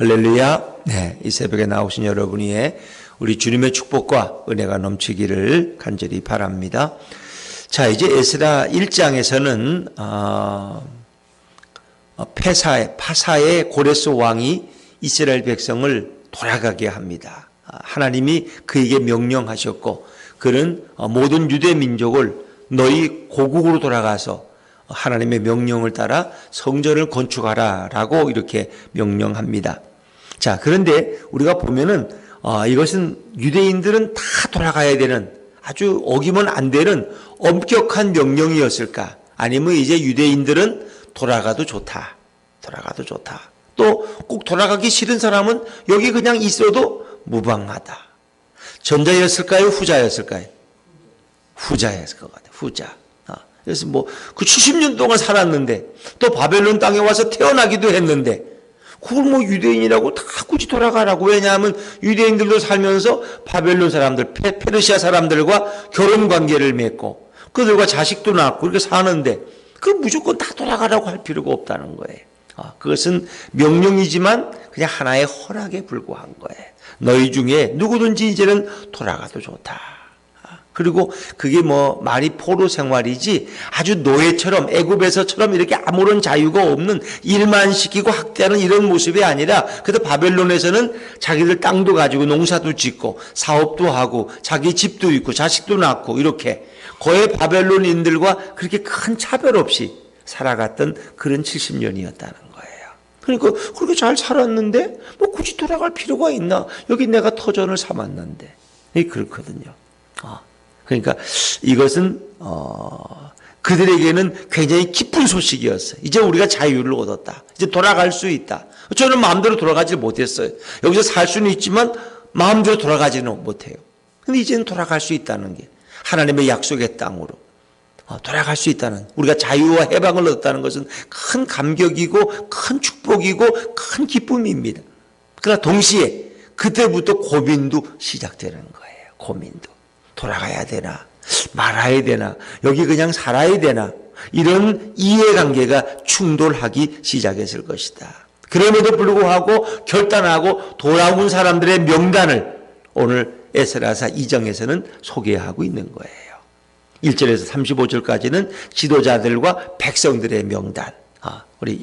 할렐루야. 네, 이 새벽에 나오신 여러분 위에 우리 주님의 축복과 은혜가 넘치기를 간절히 바랍니다. 자, 이제 에스라 1장에서는 파사의 고레스 왕이 이스라엘 백성을 돌아가게 합니다. 하나님이 그에게 명령하셨고, 그는 모든 유대 민족을 너희 고국으로 돌아가서 하나님의 명령을 따라 성전을 건축하라 라고 이렇게 명령합니다. 자, 그런데 우리가 보면은 이것은 유대인들은 다 돌아가야 되는, 아주 어기면 안 되는 엄격한 명령이었을까? 아니면 이제 유대인들은 돌아가도 좋다. 또 꼭 돌아가기 싫은 사람은 여기 그냥 있어도 무방하다. 전자였을까요? 후자였을까요? 후자였을 것 같아요. 후자. 그래서 그 70년 동안 살았는데, 또 바벨론 땅에 와서 태어나기도 했는데, 그걸 유대인이라고 다 굳이 돌아가라고. 왜냐하면 유대인들도 살면서 바벨론 사람들, 페르시아 사람들과 결혼 관계를 맺고, 그들과 자식도 낳고 이렇게 사는데, 그걸 무조건 다 돌아가라고 할 필요가 없다는 거예요. 그것은 명령이지만 그냥 하나의 허락에 불과한 거예요. 너희 중에 누구든지 이제는 돌아가도 좋다. 그리고 그게 말이 포로 생활이지 아주 노예처럼 애굽에서처럼 이렇게 아무런 자유가 없는, 일만 시키고 학대하는 이런 모습이 아니라, 그래도 바벨론에서는 자기들 땅도 가지고 농사도 짓고 사업도 하고 자기 집도 있고 자식도 낳고 이렇게 거의 바벨론인들과 그렇게 큰 차별 없이 살아갔던 그런 70년이었다는 거예요. 그러니까 그렇게 잘 살았는데 굳이 돌아갈 필요가 있나? 여기 내가 터전을 삼았는데. 그렇거든요. 그러니까 이것은 그들에게는 굉장히 기쁜 소식이었어요. 이제 우리가 자유를 얻었다. 이제 돌아갈 수 있다. 저는 마음대로 돌아가지 못했어요. 여기서 살 수는 있지만 마음대로 돌아가지는 못해요. 근데 이제는 돌아갈 수 있다는 게, 하나님의 약속의 땅으로 돌아갈 수 있다는, 우리가 자유와 해방을 얻었다는 것은 큰 감격이고 큰 축복이고 큰 기쁨입니다. 그러나 동시에 그때부터 고민도 시작되는 거예요. 고민도. 돌아가야 되나? 말아야 되나? 여기 그냥 살아야 되나? 이런 이해관계가 충돌하기 시작했을 것이다. 그럼에도 불구하고 결단하고 돌아온 사람들의 명단을 오늘 에스라서 2장에서는 소개하고 있는 거예요. 1절에서 35절까지는 지도자들과 백성들의 명단. 우리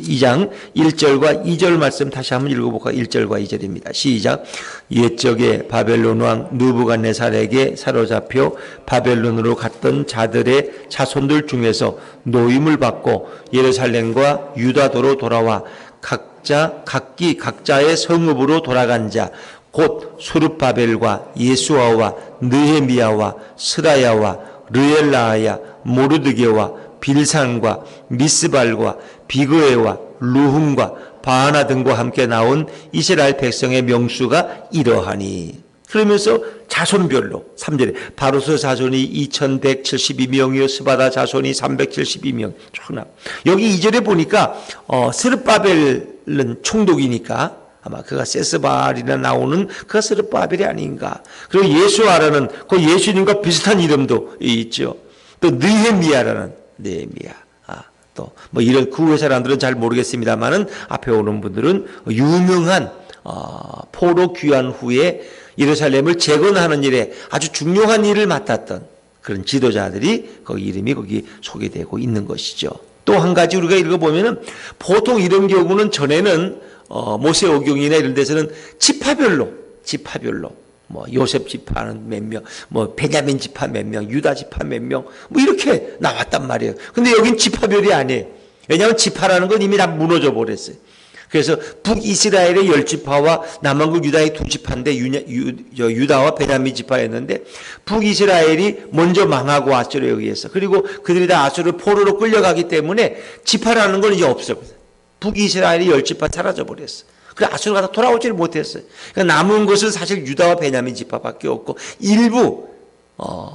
2장 1절과 2절 말씀 다시 한번 읽어볼까요? 1절과 2절입니다. 시작. 옛적에 바벨론 왕 느부갓네살에게 사로잡혀 바벨론으로 갔던 자들의 자손들 중에서 노임을 받고 예루살렘과 유다도로 돌아와 각기 각자의 성읍으로 돌아간 자, 곧 수룹바벨과 예수아와 느헤미야와 스라야와 르엘라야, 모르드게와 빌산과 미스발과 비그에와 루훔과 바하나 등과 함께 나온 이스라엘 백성의 명수가 이러하니. 그러면서 자손별로 3절에 바로스 자손이 2172명이요 스바다 자손이 372명. 여기 2절에 보니까 스룹바벨은 총독이니까 아마 그가 세스발이나 나오는 그가 스룹바벨이 아닌가. 그리고 예수아라는 그 예수님과 비슷한 이름도 있죠. 또 느헤미야라는 느헤미야. 또 이런 그 사람들은 잘 모르겠습니다만은 앞에 오는 분들은 유명한 포로 귀환 후에 예루살렘을 재건하는 일에 아주 중요한 일을 맡았던 그런 지도자들이 거기 이름이 거기 소개되고 있는 것이죠. 또 한 가지 우리가 읽어보면은 보통 이런 경우는 전에는 모세오경이나 이런 데서는 지파별로 요셉 지파는 몇 명, 베냐민 지파 몇 명, 유다 지파 몇 명, 이렇게 나왔단 말이에요. 근데 여긴 지파별이 아니에요. 왜냐하면 지파라는 건 이미 다 무너져 버렸어요. 그래서 북이스라엘의 10지파와 남한국 유다의 2지파인데 유다와 베냐민 지파였는데, 북이스라엘이 먼저 망하고 아수르에 의해서, 그리고 그들이 다 아수르 포로로 끌려가기 때문에 지파라는 건 이제 없어요. 북이스라엘이 10지파 사라져 버렸어요. 그래 아수르가 다 돌아오지를 못했어요. 그러니까 남은 것은 사실 유다와 베냐민 지파밖에 없고, 일부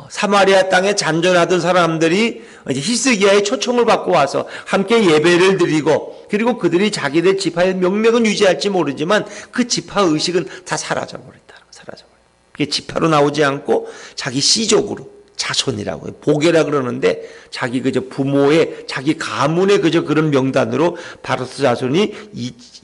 사마리아 땅에 잔존하던 사람들이 이제 히스기야의 초청을 받고 와서 함께 예배를 드리고, 그리고 그들이 자기들 지파의 명맥은 유지할지 모르지만 그 지파 의식은 다 사라져 버렸다. 그게 지파로 나오지 않고 자기 씨족으로, 자손이라고 보계라 그러는데 자기 그저 부모의 자기 가문의 그저 그런 명단으로 바로스 자손이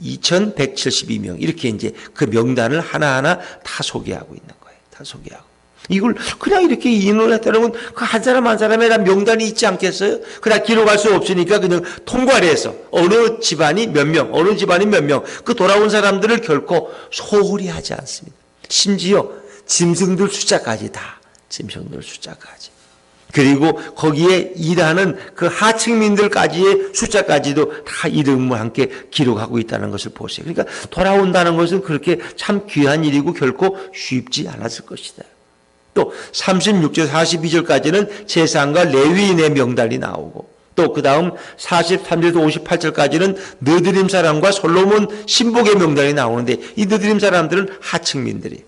2172명 이렇게 이제 그 명단을 하나하나 다 소개하고 있는 거예요. 다 소개하고. 이걸 그냥 이렇게 인원을 했다는 건 그 한 사람 한 사람에 다 명단이 있지 않겠어요? 그냥 기록할 수 없으니까 그냥 통과를 해서 어느 집안이 몇 명, 어느 집안이 몇 명, 그 돌아온 사람들을 결코 소홀히 하지 않습니다. 심지어 짐승들 숫자까지 다, 짐승들 숫자까지. 그리고 거기에 일하는 그 하층민들까지의 숫자까지도 다 이름과 함께 기록하고 있다는 것을 보세요. 그러니까 돌아온다는 것은 그렇게 참 귀한 일이고 결코 쉽지 않았을 것이다. 또 36절 42절까지는 제사장과 레위인의 명단이 나오고 또 그 다음 43절에서 58절까지는 느드림 사람과 솔로몬 신복의 명단이 나오는데 이 느드림 사람들은 하층민들이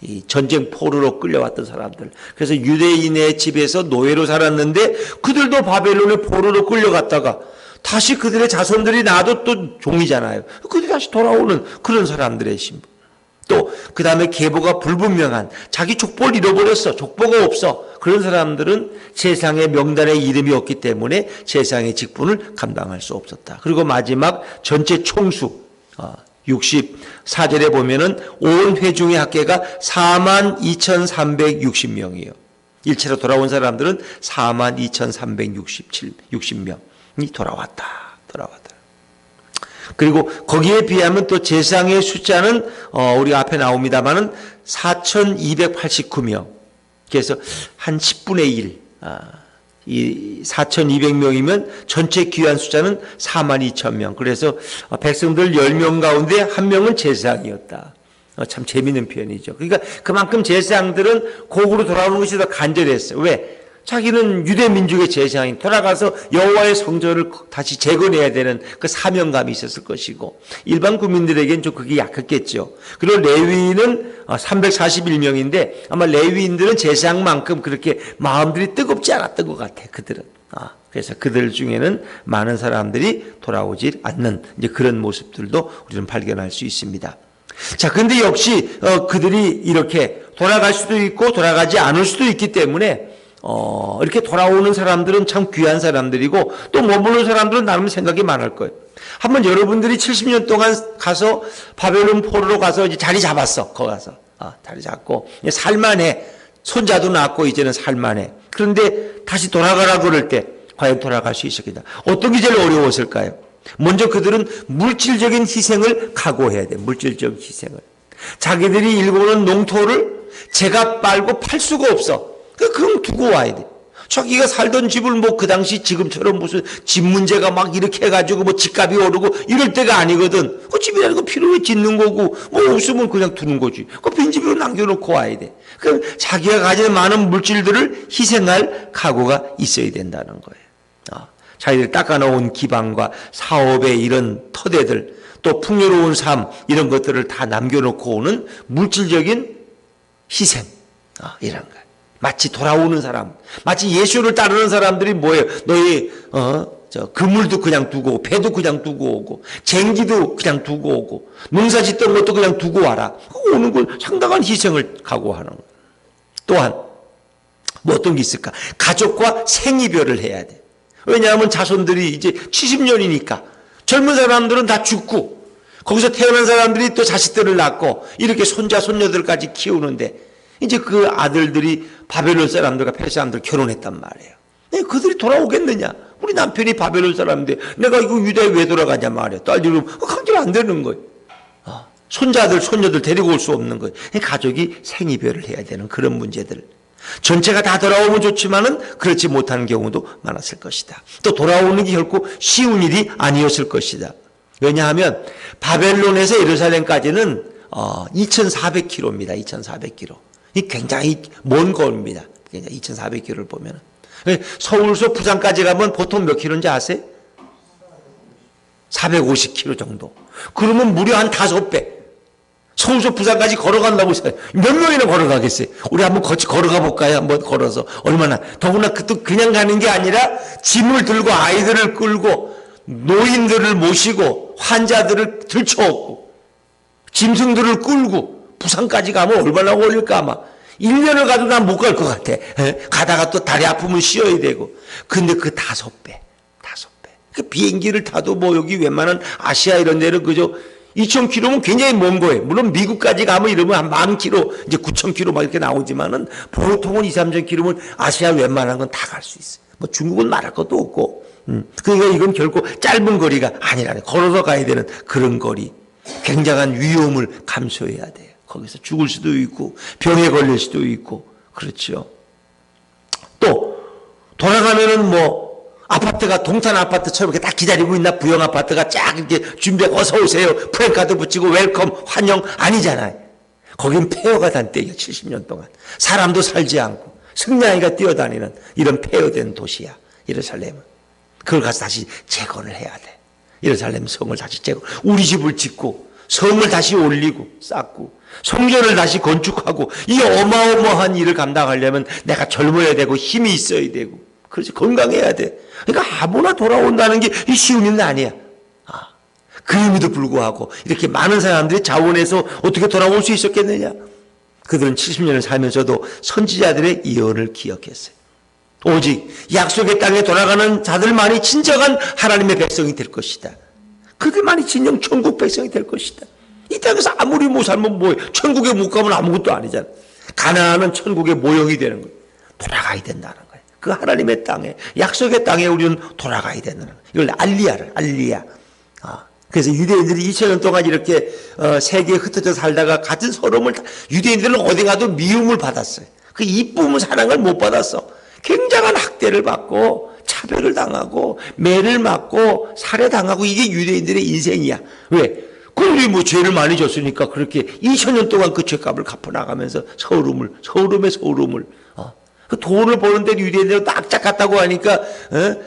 이 전쟁 포로로 끌려왔던 사람들. 그래서 유대인의 집에서 노예로 살았는데 그들도 바벨론의 포로로 끌려갔다가 다시 그들의 자손들이 나도 또 종이잖아요. 그들이 다시 돌아오는 그런 사람들의 신분. 또 그 다음에 계보가 불분명한 자기 족보를 잃어버렸어. 족보가 없어. 그런 사람들은 제사장의 명단에 이름이 없기 때문에 제사장의 직분을 감당할 수 없었다. 그리고 마지막 전체 총수 64절에 보면은 온 회중의 합계가 42,360명이에요. 일체로 돌아온 사람들은 42,360명이 돌아왔다. 그리고 거기에 비하면 또 제사장의 숫자는 우리가 앞에 나옵니다만은 4,289명. 그래서 한 10분의 1. 이 4,200명이면 전체 귀한 숫자는 42,000명. 그래서 백성들 10명 가운데 한 명은 제사장이었다. 참 재미있는 표현이죠. 그러니까 그만큼 제사장들은 곡으로 돌아오는 것이 더 간절했어요. 왜? 자기는 유대 민족의 제사장이 돌아가서 여호와의 성전을 다시 재건해야 되는 그 사명감이 있었을 것이고 일반 국민들에겐 좀 그게 약했겠죠. 그리고 레위인은 341명인데 아마 레위인들은 제사장만큼 그렇게 마음들이 뜨겁지 않았던 것 같아. 그들은. 그래서 그들 중에는 많은 사람들이 돌아오지 않는 이제 그런 모습들도 우리는 발견할 수 있습니다. 자, 근데 역시 그들이 이렇게 돌아갈 수도 있고 돌아가지 않을 수도 있기 때문에 이렇게 돌아오는 사람들은 참 귀한 사람들이고 또 머무는 사람들은 나름 생각이 많을 거예요. 한번 여러분들이 70년 동안 가서 바벨론 포로로 가서 이제 자리 잡았어. 거기 가서 자리 잡고 살만해. 손자도 낳고 이제는 살만해. 그런데 다시 돌아가라 그럴 때 과연 돌아갈 수 있었겠다. 어떤 게 제일 어려웠을까요? 먼저 그들은 물질적인 희생을 각오해야 돼. 물질적 희생을. 자기들이 일궈놓은 농토를 제가 빨고 팔 수가 없어. 그럼 두고 와야 돼. 자기가 살던 집을 뭐 그 당시 지금처럼 무슨 집 문제가 막 이렇게 해가지고 뭐 집값이 오르고 이럴 때가 아니거든. 그 집이라는 건 필요해 짓는 거고 뭐 없으면 그냥 두는 거지. 그 빈집으로 남겨놓고 와야 돼. 그럼 자기가 가진 많은 물질들을 희생할 각오가 있어야 된다는 거예요. 자기들 닦아놓은 기반과 사업의 이런 터대들 또 풍요로운 삶 이런 것들을 다 남겨놓고 오는 물질적인 희생 이런 거. 마치 돌아오는 사람, 마치 예수를 따르는 사람들이 뭐예요? 너희 그물도 그냥 두고 오고, 배도 그냥 두고 오고, 쟁기도 그냥 두고 오고, 농사 짓던 것도 그냥 두고 와라. 오는 걸 상당한 희생을 각오하는 거예요. 또한 뭐 어떤 게 있을까? 가족과 생이별을 해야 돼. 왜냐하면 자손들이 이제 70년이니까 젊은 사람들은 다 죽고 거기서 태어난 사람들이 또 자식들을 낳고 이렇게 손자 손녀들까지 키우는데 이제 그 아들들이 바벨론 사람들과 페르시 사람들 결혼했단 말이에요. 그들이 돌아오겠느냐? 우리 남편이 바벨론 사람인데 내가 이거 유다에 왜 돌아가냐 말이야. 딸들은 강제로 안 되는 거예요. 손자들 손녀들 데리고 올 수 없는 거예요. 가족이 생이별을 해야 되는 그런 문제들. 전체가 다 돌아오면 좋지만은 그렇지 못하는 경우도 많았을 것이다. 또 돌아오는 게 결코 쉬운 일이 아니었을 것이다. 왜냐하면 바벨론에서 예루살렘까지는 2,400km입니다. 2,400km. 이 굉장히 먼 거리입니다. 2,400km를 보면은. 서울서 부산까지 가면 보통 몇 킬로인지 아세요? 450km 정도. 그러면 무려 한 5배. 서울서 부산까지 걸어간다고 생각해요. 몇 명이나 걸어가겠어요? 우리 한번 같이 걸어가 볼까요? 한번 걸어서. 얼마나. 더구나 그냥 가는 게 아니라 짐을 들고 아이들을 끌고 노인들을 모시고 환자들을 들쳐업고 짐승들을 끌고 부산까지 가면 얼마나 걸릴까 아마. 1년을 가도 난 못 갈 것 같아. 가다가 또 다리 아프면 쉬어야 되고. 근데 그 5배. 그 비행기를 타도 뭐 여기 웬만한 아시아 이런 데는 그저 2,000km면 굉장히 먼 거예요. 물론 미국까지 가면 이러면 한 10,000km, 이제 9,000km 막 이렇게 나오지만은 보통은 2,000~3,000km면 아시아 웬만한 건 다 갈 수 있어요. 뭐 중국은 말할 것도 없고. 그러니까 이건 결코 짧은 거리가 아니라네. 걸어서 가야 되는 그런 거리. 굉장한 위험을 감수해야 돼요. 거기서 죽을 수도 있고 병에 걸릴 수도 있고 그렇죠. 또 돌아가면은 뭐 아파트가 동탄 아파트처럼 이렇게 딱 기다리고 있나? 부영 아파트가 쫙 이렇게 준비해 어서 오세요. 프랜카드 붙이고 웰컴 환영 아니잖아요. 거긴 폐허가 단 때예요. 70년 동안. 사람도 살지 않고 승냥이가 뛰어다니는 이런 폐허된 도시야. 예루살렘은. 그걸 가서 다시 재건을 해야 돼. 예루살렘 성을 다시 재건. 우리 집을 짓고 성을 다시 올리고 쌓고 성전을 다시 건축하고 이 어마어마한 일을 감당하려면 내가 젊어야 되고 힘이 있어야 되고 그렇지 건강해야 돼. 그러니까 아무나 돌아온다는 게 쉬운 일은 아니야. 그럼에도 불구하고 이렇게 많은 사람들이 자원해서 어떻게 돌아올 수 있었겠느냐. 그들은 70년을 살면서도 선지자들의 예언을 기억했어요. 오직 약속의 땅에 돌아가는 자들만이 진정한 하나님의 백성이 될 것이다. 그들만이 진정 천국 백성이 될 것이다. 이 땅에서 아무리 못 살면 뭐해. 천국에 못 가면 아무것도 아니잖아. 가나안은 천국의 모형이 되는 거예요. 돌아가야 된다는 거예요. 그 하나님의 땅에 약속의 땅에 우리는 돌아가야 된다는 거예요. 이걸 알리야. 그래서 유대인들이 2000년 동안 이렇게 세계에 흩어져 살다가 같은 서름을 유대인들은 어디 가도 미움을 받았어요. 그 이쁨 사랑을 못 받았어. 굉장한 학대를 받고 차별을 당하고 매를 맞고 살해당하고 이게 유대인들의 인생이야. 왜? 그들이 뭐 죄를 많이 졌으니까 그렇게 2000년 동안 그 죄값을 갚아나가면서 서름의 서름을 그 돈을 버는데 유대인들은 악착 같다고 하니까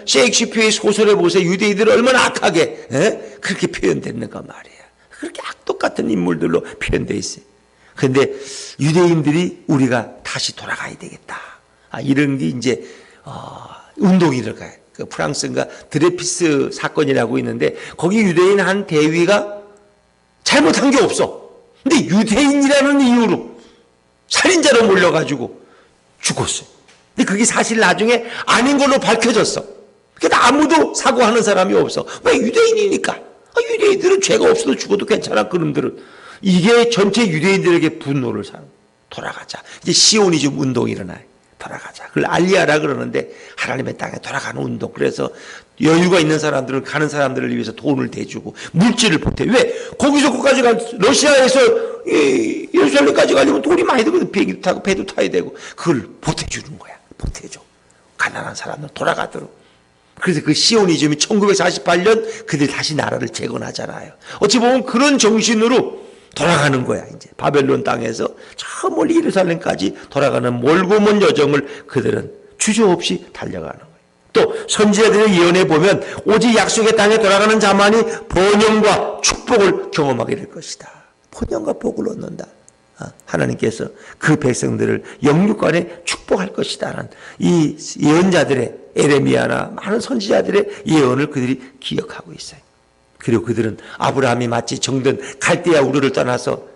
셰익스피어의 소설에 보세요. 유대인들은 얼마나 악하게 그렇게 표현됐는가 말이야. 그렇게 악독 같은 인물들로 표현되어 있어요. 그런데 유대인들이 우리가 다시 돌아가야 되겠다. 이런 게 이제 운동이 들어가요. 그 프랑스인가 드레피스 사건이라고 있는데 거기 유대인 한 대위가 잘못한 게 없어. 근데 유대인이라는 이유로 살인자로 몰려가지고 죽었어요. 근데 그게 사실 나중에 아닌 걸로 밝혀졌어. 그러니까 아무도 사과하는 사람이 없어. 왜? 유대인이니까. 유대인들은 죄가 없어도 죽어도 괜찮아. 그놈들은. 이게 전체 유대인들에게 분노를 사는. 돌아가자. 이제 시오니즘 운동이 일어나요. 돌아가자. 그걸 알리아라 그러는데 하나님의 땅에 돌아가는 운동. 그래서 여유가 있는 사람들은 가는 사람들을 위해서 돈을 대주고 물질을 보태. 왜? 거기서 거기까지 러시아에서 예루살렘까지 가려면 돈이 많이 들거든. 비행기도 타고 배도 타야 되고 그걸 보태주는 거야. 보태줘. 가난한 사람들 돌아가도록. 그래서 그 시오니즘이 1948년 그들 다시 나라를 재건하잖아요. 어찌 보면 그런 정신으로 돌아가는 거야. 이제 바벨론 땅에서 저 멀리 예루살렘까지 돌아가는 멀고 먼 여정을 그들은 주저없이 달려가는 거예요. 또 선지자들의 예언에 보면 오직 약속의 땅에 돌아가는 자만이 번영과 축복을 경험하게 될 것이다. 번영과 복을 얻는다. 하나님께서 그 백성들을 영육간에 축복할 것이다라는 이 예언자들의 에레미야나 많은 선지자들의 예언을 그들이 기억하고 있어요. 그리고 그들은 아브라함이 마치 정든 갈대아 우르를 떠나서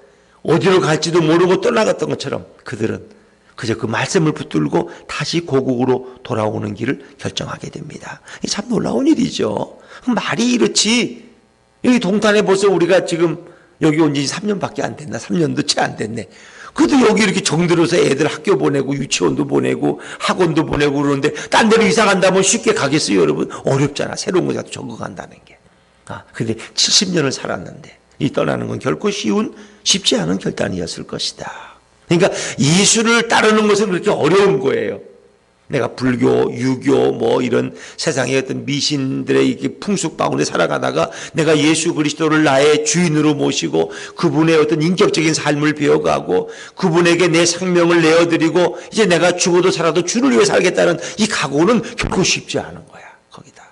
어디로 갈지도 모르고 떠나갔던 것처럼 그들은 그저 그 말씀을 붙들고 다시 고국으로 돌아오는 길을 결정하게 됩니다. 이게 참 놀라운 일이죠. 말이 이렇지. 여기 동탄에 벌써 우리가 지금 여기 온 지 3년밖에 안 됐나? 3년도 채 안 됐네. 그래도 여기 이렇게 정들어서 애들 학교 보내고 유치원도 보내고 학원도 보내고 그러는데 딴 데로 이사 간다면 쉽게 가겠어요, 여러분? 어렵잖아. 새로운 곳에 적응한다는 게. 근데 70년을 살았는데 이 떠나는 건 결코 쉽지 않은 결단이었을 것이다. 그러니까 예수를 따르는 것은 그렇게 어려운 거예요. 내가 불교, 유교, 뭐 이런 세상의 어떤 미신들의 이렇게 풍습 가운데 살아가다가 내가 예수 그리스도를 나의 주인으로 모시고 그분의 어떤 인격적인 삶을 배워가고 그분에게 내 생명을 내어드리고 이제 내가 죽어도 살아도 주를 위해 살겠다는 이 각오는 결코 쉽지 않은 거야. 거기다.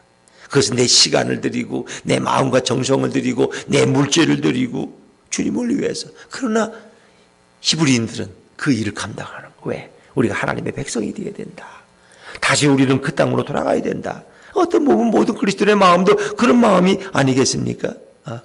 그래서 내 시간을 드리고 내 마음과 정성을 드리고 내 물질을 드리고 주님을 위해서. 그러나 히브리인들은 그 일을 감당하는 거예요. 왜? 우리가 하나님의 백성이 되어야 된다. 다시 우리는 그 땅으로 돌아가야 된다. 어떤 부분 모든 그리스도의 마음도 그런 마음이 아니겠습니까?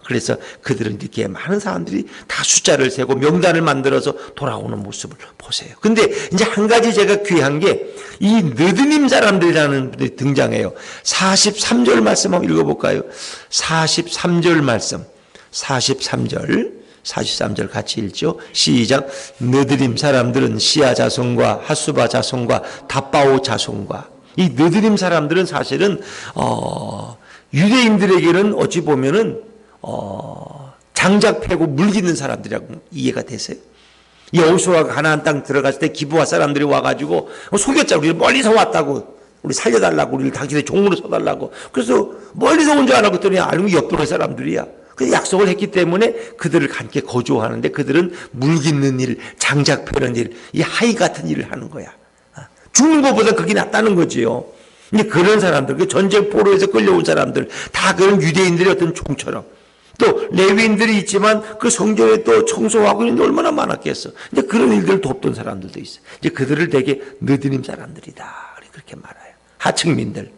그래서 그들은 이렇게 많은 사람들이 다 숫자를 세고 명단을 만들어서 돌아오는 모습을 보세요. 근데 이제 한 가지 제가 귀한 게 이 느드님 사람들이라는 분들이 등장해요. 43절 말씀 한번 읽어볼까요? 43절 말씀. 43절 같이 읽죠. 시작. 느드림 사람들은 시아 자손과 하수바 자손과 답바오 자손과, 이 느드림 사람들은 사실은 유대인들에게는 어찌 보면은 장작 패고 물깃는 사람들이라고 이해가 되세요? 여호수아가 가나안 땅 들어갔을 때 기브아 사람들이 와가지고 속였잖아. 우리 멀리서 왔다고, 우리 살려달라고, 우리를 당신의 종으로 서달라고. 그래서 멀리서 온 줄 알고 그랬더니 알고 옆도로 사람들이야. 그 약속을 했기 때문에 그들을 함께 거주하는데, 그들은 물깃는 일, 장작 패는 일, 이 하이 같은 일을 하는 거야. 죽는 것보다 그게 낫다는 거지요. 근데 그런 사람들, 그 전쟁 포로에서 끌려온 사람들, 다 그런 유대인들의 어떤 종처럼, 또 레위인들이 있지만 그 성전에 또 청소하고 있는 게 얼마나 많았겠어. 근데 그런 일들을 돕던 사람들도 있어. 이제 그들을 되게 느드님 사람들이다, 그렇게 말해요. 하층민들,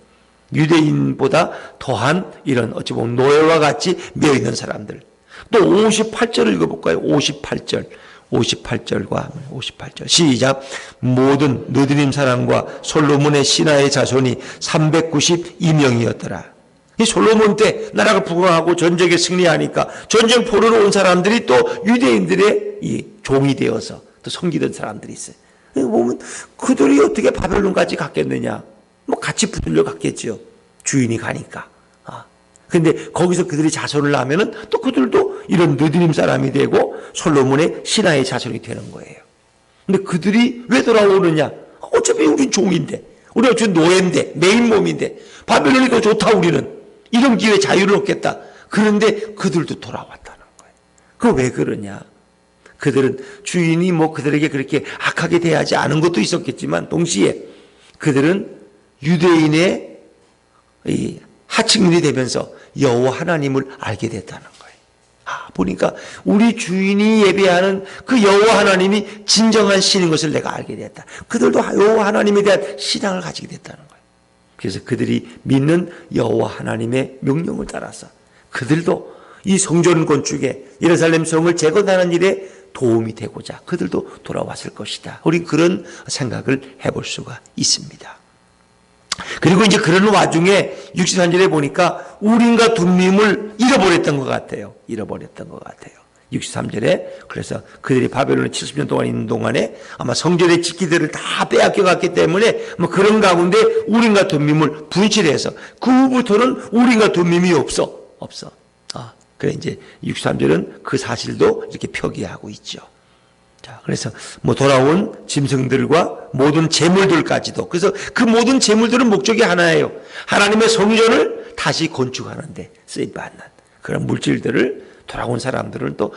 유대인보다 더한 이런 어찌 보면 노예와 같이 매여 있는 사람들. 또 58절을 읽어볼까요? 58절과 58절 시작. 모든 느드림 사람과 솔로몬의 신하의 자손이 392명이었더라. 이 솔로몬 때 나라가 부강하고 전쟁에 승리하니까 전쟁 포로로 온 사람들이 또 유대인들의 이 종이 되어서 또 섬기던 사람들이 있어요. 보면 그들이 어떻게 바벨론까지 갔겠느냐? 뭐 같이 붙들려 갔겠죠. 주인이 가니까. 근데 거기서 그들이 자손을 낳으면은 또 그들도 이런 느드림 사람이 되고 솔로몬의 신하의 자손이 되는 거예요. 근데 그들이 왜 돌아오느냐? 어차피 우린 종인데, 우리 어차피 노예인데, 메인 몸인데, 바벨론이 더 좋다 우리는. 이런 기회에 자유를 얻겠다. 그런데 그들도 돌아왔다는 거예요. 그 왜 그러냐? 그들은 주인이 뭐 그들에게 그렇게 악하게 대하지 않은 것도 있었겠지만, 동시에 그들은 유대인의 이 하층민이 되면서 여호와 하나님을 알게 됐다는 거예요. 보니까 우리 주인이 예배하는 그 여호와 하나님이 진정한 신인 것을 내가 알게 됐다. 그들도 여호와 하나님에 대한 신앙을 가지게 됐다는 거예요. 그래서 그들이 믿는 여호와 하나님의 명령을 따라서 그들도 이 성전 건축에 예루살렘 성을 재건하는 일에 도움이 되고자 그들도 돌아왔을 것이다. 우리 그런 생각을 해볼 수가 있습니다. 그리고 이제 그런 와중에 63절에 보니까 우림과 둠밈을 잃어버렸던 것 같아요. 63절에 그래서 그들이 바벨론에 70년 동안 있는 동안에 아마 성전의 지키들을 다 빼앗겨 갔기 때문에 뭐 그런 가운데 우림과 둠밈을 분실해서 그 후부터는 우림과 둠밈이 없어. 그래 이제 63절은 그 사실도 이렇게 표기하고 있죠. 자, 그래서 뭐 돌아온 짐승들과 모든 재물들까지도, 그래서 그 모든 재물들은 목적이 하나예요. 하나님의 성전을 다시 건축하는데 쓰임받는 그런 물질들을 돌아온 사람들은 또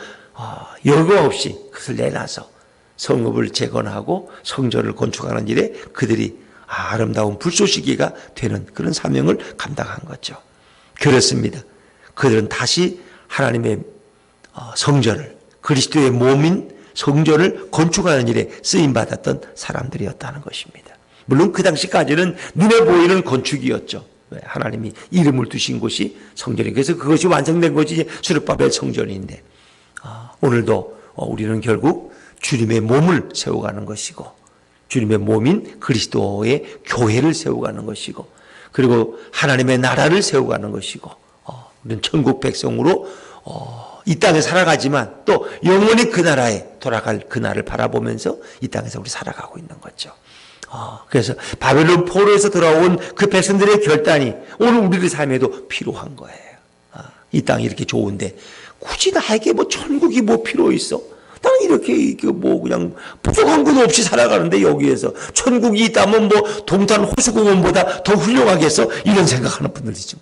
여과 없이 그것을 내놔서 성읍을 재건하고 성전을 건축하는 일에 그들이 아름다운 불쏘시개가 되는 그런 사명을 감당한 거죠. 그렇습니다. 그들은 다시 하나님의 성전을, 그리스도의 몸인 성전을 건축하는 일에 쓰임받았던 사람들이었다는 것입니다. 물론 그 당시까지는 눈에 보이는 건축이었죠. 하나님이 이름을 두신 곳이 성전이, 그래서 그것이 완성된 것이 스룹바벨 성전인데, 오늘도 우리는 결국 주님의 몸을 세워가는 것이고, 주님의 몸인 그리스도의 교회를 세워가는 것이고, 그리고 하나님의 나라를 세워가는 것이고, 우리는 천국 백성으로 이 땅에 살아가지만 또 영원히 그 나라에 돌아갈 그 날을 바라보면서 이 땅에서 우리 살아가고 있는 거죠. 그래서 바벨론 포로에서 돌아온 그 백성들의 결단이 오늘 우리의 삶에도 필요한 거예요. 이 땅이 이렇게 좋은데 굳이 나에게 뭐 천국이 뭐 필요 있어? 나는 이렇게 뭐 그냥 부족한 것 없이 살아가는데 여기에서 천국이 있다면 뭐 동탄 호수공원보다 더 훌륭하겠어? 이런 생각하는 분들이죠.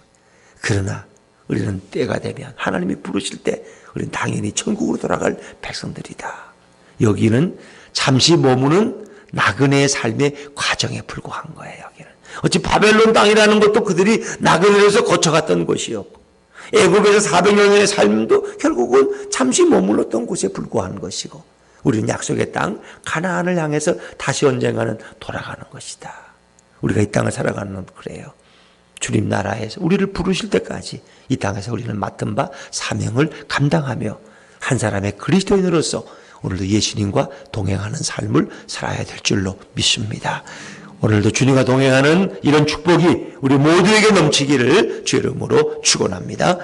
그러나 우리는 때가 되면 하나님이 부르실 때 우리는 당연히 천국으로 돌아갈 백성들이다. 여기는 잠시 머무는 나그네의 삶의 과정에 불과한 거예요. 여기는 어찌 바벨론 땅이라는 것도 그들이 나그네로서 거쳐갔던 곳이었고, 애굽에서 400년의 삶도 결국은 잠시 머물렀던 곳에 불과한 것이고, 우리는 약속의 땅 가나안을 향해서 다시 언젠가는 돌아가는 것이다. 우리가 이 땅을 살아가는 그래요. 주님 나라에서 우리를 부르실 때까지 이 땅에서 우리는 맡은 바 사명을 감당하며 한 사람의 그리스도인으로서 오늘도 예수님과 동행하는 삶을 살아야 될 줄로 믿습니다. 오늘도 주님과 동행하는 이런 축복이 우리 모두에게 넘치기를 주의 이름으로 축원합니다.